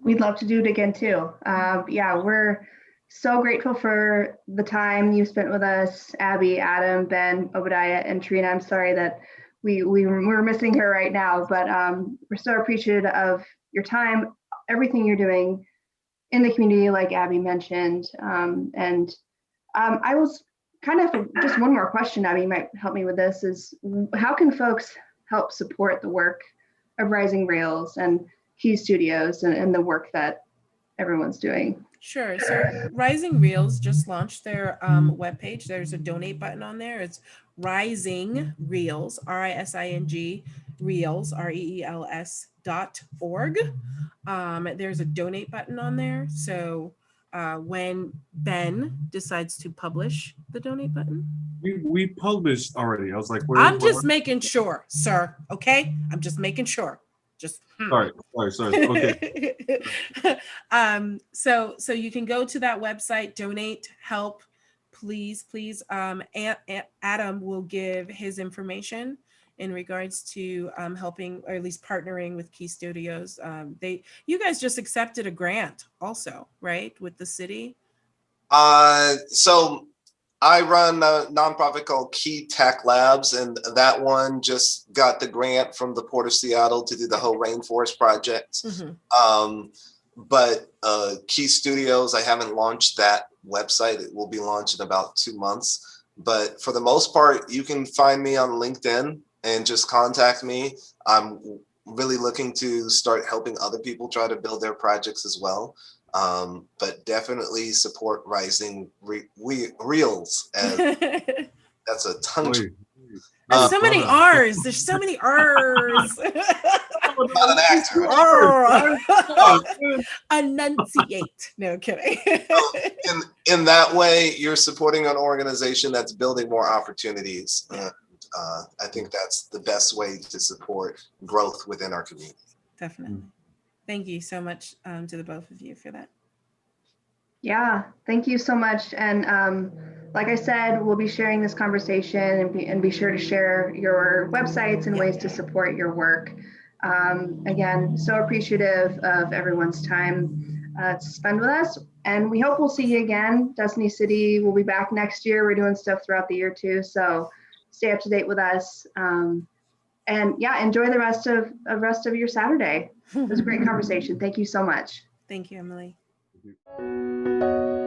We'd love to do it again too. Yeah, we're so grateful for the time you spent with us, Abie, Adam, Ben, Obadiah, and Trina. I'm sorry that we're missing her right now, but we're so appreciative of your time, everything you're doing in the community, like Abie mentioned. And I was kind of just one more question, Abie might help me with this, is how can folks help support the work of Rising Reels and Key Studios and the work that everyone's doing? Sure. So Rising Reels just launched their webpage. There's a donate button on there. It's Rising Reels, RISING Reels, REELS.org. There's a donate button on there. So when Ben decides to publish the donate button, We published already. I was like, I'm just making sure, sir. Okay, I'm just making sure. Just sorry. Okay. So you can go to that website, donate, help, please. Adam will give his information in regards to helping, or at least partnering with Key Studios. You guys just accepted a grant also, right, with the city? So I run a nonprofit called Key Tech Labs, and that one just got the grant from the Port of Seattle to do the whole rainforest project. Mm-hmm. But Key Studios, I haven't launched that website. It will be launched in about 2 months. But for the most part, you can find me on LinkedIn and just contact me. I'm really looking to start helping other people try to build their projects as well. But definitely support Rising Reels. And that's a tongue. There's so many R's. There's so many R's. Not an actor. Enunciate. No kidding. In that way, you're supporting an organization that's building more opportunities. And I think that's the best way to support growth within our community. Definitely. Thank you so much to the both of you for that. Yeah, thank you so much. And like I said, we'll be sharing this conversation and be sure to share your websites and ways to support your work. Again, so appreciative of everyone's time to spend with us. And we hope we'll see you again. Destiny City will be back next year. We're doing stuff throughout the year too. So stay up to date with us. And yeah, enjoy the rest of your Saturday. It was a great conversation. Thank you so much. Thank you, Emily. Mhm.